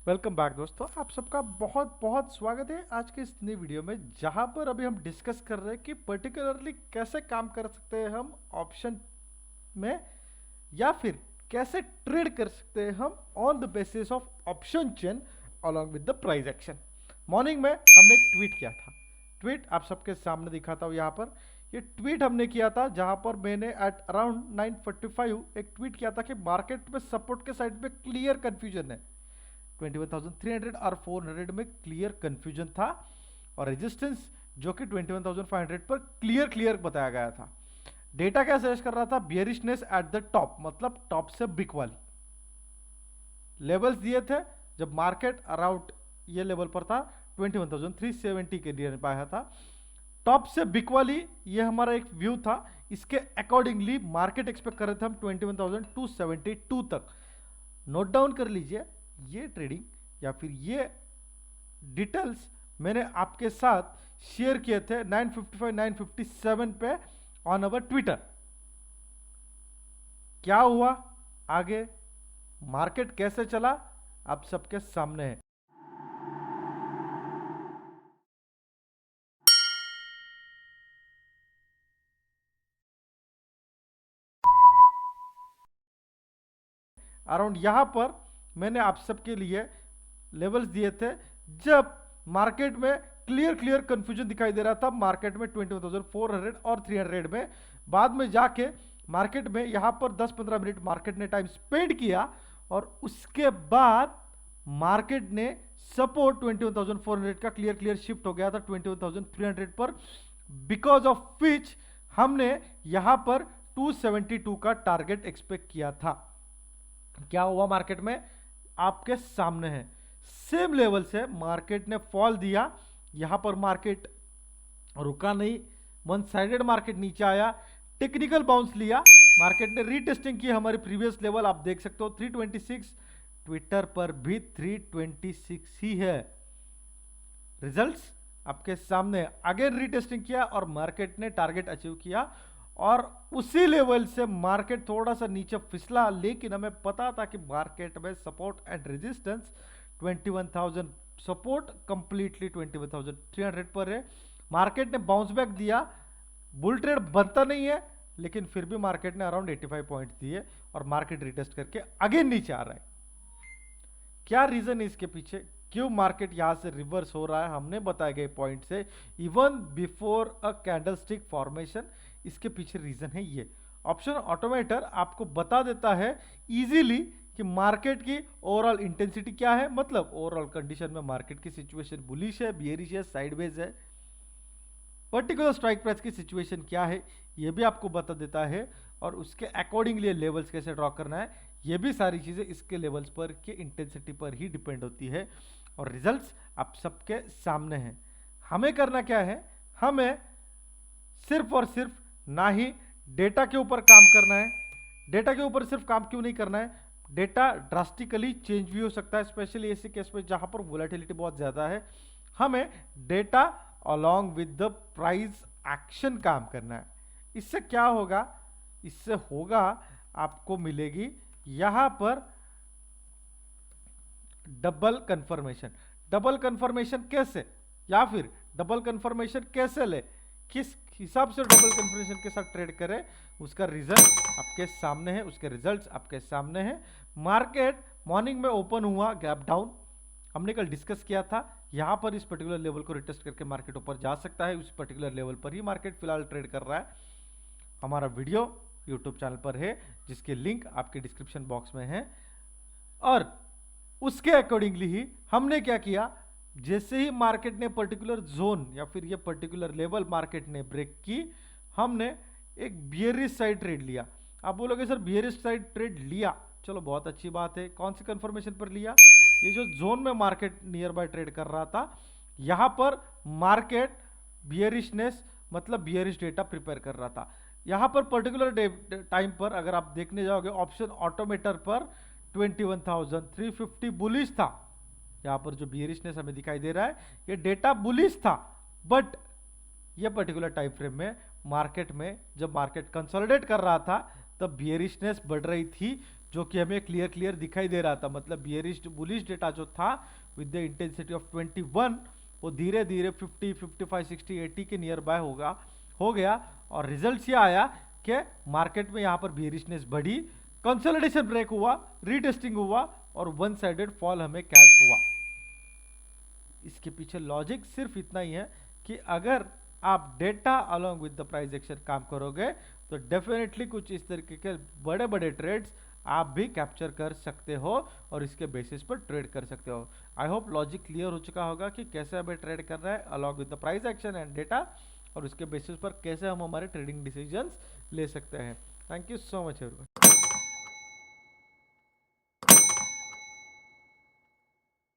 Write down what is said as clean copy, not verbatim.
Welcome back दोस्तों, आप सबका बहुत बहुत स्वागत है आज के इस नई वीडियो में, जहां पर अभी हम डिस्कस कर रहे हैं कि पर्टिकुलरली कैसे काम कर सकते हैं हम ऑप्शन में, या फिर कैसे ट्रेड कर सकते हैं हम on the basis of option chain along with the price action. Morning में हमने एक ट्वीट किया था। ट्वीट आप सबके सामने दिखाता हूँ यहाँ पर। ये ट्वीट हमने किया था जहां पर मैंने एट अराउंड 9:45 एक ट्वीट किया था कि मार्केट में सपोर्ट के साइड पे क्लियर कंफ्यूजन है। 21,300 और 400 में क्लियर कंफ्यूजन था, और रेजिस्टेंस जो कि 21,500 पर क्लियर क्लियर बताया गया था। डेटा क्या सजेस्ट कर रहा था? बियरिशनेस एट द टॉप, मतलब टॉप से बिग वाली लेवल्स दिए थे जब मार्केट अराउंड ये लेवल पर था 21,370 के लिए पाया था। टॉप से बिग वाली ये हमारा एक व्यू था। इसके अकॉर्डिंगली मार्केट एक्सपेक्ट कर रहे थे हम 21,272 तक। नोट डाउन कर लीजिए, ये ट्रेडिंग या फिर ये डिटेल्स मैंने आपके साथ शेयर किए थे 9:55 9:57 पे ऑन अवर ट्विटर। क्या हुआ आगे, मार्केट कैसे चला, आप सबके सामने है। अराउंड यहां पर मैंने आप सबके लिए लेवल्स दिए थे जब मार्केट में क्लियर क्लियर कंफ्यूजन दिखाई दे रहा था। मार्केट में 21,400 और 300 में, बाद में जाके मार्केट में यहां पर 10-15 मिनट मार्केट ने टाइम स्पेंड किया, और उसके बाद मार्केट ने सपोर्ट 21,400 का क्लियर क्लियर शिफ्ट हो गया था 21,300 पर, बिकॉज ऑफ विच हमने यहां पर 272 का टारगेट एक्सपेक्ट किया था। क्या हुआ मार्केट में आपके सामने है। सेम लेवल से मार्केट ने फॉल दिया, यहां पर मार्केट रुका नहीं, वन साइडेड मार्केट नीचे आया, टेक्निकल बाउंस लिया, मार्केट ने रीटेस्टिंग की हमारी प्रीवियस लेवल आप देख सकते हो 326। ट्विटर पर भी 326 ही है। रिजल्ट्स आपके सामने, अगेन रीटेस्टिंग किया और मार्केट ने टारगेट अचीव किया, और उसी लेवल से मार्केट थोड़ा सा नीचे फिसला, लेकिन हमें पता था कि मार्केट में support and resistance 21,000 support, completely 21,300 पर है। मार्केट ने बाउंस बैक दिया, बुल ट्रेड बनता नहीं है, लेकिन फिर भी मार्केट ने अराउंड 85 पॉइंट दिए और मार्केट रिटेस्ट करके अगेन नीचे आ रहा है। क्या रीजन है इसके पीछे, क्यों मार्केट यहां से रिवर्स हो रहा है? हमने बताए गए पॉइंट से even before a candlestick formation, इसके पीछे रीजन है ये। ऑप्शन ऑटोमेटर आपको बता देता है इजीली कि मार्केट की ओवरऑल इंटेंसिटी क्या है, मतलब ओवरऑल कंडीशन में मार्केट की सिचुएशन बुलिश है, बियरिश है, साइडवेज है, पर्टिकुलर स्ट्राइक प्राइस की सिचुएशन क्या है ये भी आपको बता देता है, और उसके अकॉर्डिंगली लेवल्स कैसे ड्रॉ करना है, ये भी सारी चीजें इसके लेवल्स पर के इंटेंसिटी पर ही डिपेंड होती है। और रिजल्ट्स आप सबके सामने हैं। हमें करना क्या है, हमें सिर्फ और सिर्फ ना ही डेटा के ऊपर काम करना है। डेटा के ऊपर सिर्फ काम क्यों नहीं करना है, डेटा ड्रास्टिकली चेंज भी हो सकता है, स्पेशली ऐसे केस में जहां पर वोलेटिलिटी बहुत ज्यादा है। हमें data along with the price action काम करना है। इससे क्या होगा, इससे होगा आपको मिलेगी यहां पर डबल कंफर्मेशन। डबल कंफर्मेशन कैसे, या फिर डबल कंफर्मेशन कैसे ले, किस हिसाब से डबल कंफर्मेशन के साथ ट्रेड करें, उसका रिजल्ट आपके सामने है, उसके रिजल्ट्स आपके सामने हैं। मार्केट मॉर्निंग में ओपन हुआ गैप डाउन, हमने कल डिस्कस किया था यहां पर इस पर्टिकुलर लेवल को रिटेस्ट करके मार्केट ऊपर जा सकता है। उस पर्टिकुलर लेवल पर ही मार्केट फिलहाल ट्रेड कर रहा है। हमारा वीडियो यूट्यूब चैनल पर है, जिसके लिंक आपके डिस्क्रिप्शन बॉक्स में है, और उसके अकॉर्डिंगली ही हमने क्या किया, जैसे ही मार्केट ने पर्टिकुलर जोन या फिर ये पर्टिकुलर लेवल मार्केट ने ब्रेक की, हमने एक बियरिश साइड ट्रेड लिया। आप बोलोगे सर बियरिश साइड ट्रेड लिया, चलो बहुत अच्छी बात है। कौन सी कंफर्मेशन पर लिया? ये जो जोन में मार्केट नियर बाय ट्रेड कर रहा था, यहां पर मार्केट बियरिशनेस मतलब बियरिश डेटा प्रिपेयर कर रहा था। यहां पर पर्टिकुलर टाइम पर अगर आप देखने जाओगे ऑप्शन ऑटोमेटर पर 21,350 बुलिश था। यहां पर जो बियरिशनेस हमें दिखाई दे रहा है ये डेटा बुलिश था, बट ये पर्टिकुलर टाइम फ्रेम में मार्केट में जब मार्केट कंसोलिडेट कर रहा था तब बियरिशनेस बढ़ रही थी, जो कि हमें क्लियर दिखाई दे रहा था, मतलब बियरिश बुलिश डेटा जो था विद द इंटेंसिटी ऑफ 21, वो धीरे धीरे 50, 55, 60, 80 के नियर बाय हो गया। और रिजल्ट ये आया कि मार्केट में यहाँ पर बियरिशनेस बढ़ी, कंसोलिडेशन ब्रेक हुआ, रीटेस्टिंग हुआ और वन साइडेड फॉल हमें कैच हुआ। इसके पीछे लॉजिक सिर्फ इतना ही है कि अगर आप data along with the price action काम करोगे तो डेफिनेटली कुछ इस तरीके के बड़े बड़े ट्रेड्स आप भी कैप्चर कर सकते हो और इसके बेसिस पर ट्रेड कर सकते हो। आई होप लॉजिक क्लियर हो चुका होगा कि कैसे हमें ट्रेड करना है along with the price action and data, और उसके बेसिस पर कैसे हम हमारे ट्रेडिंग डिसीजंस ले सकते हैं। Thank you so much everyone.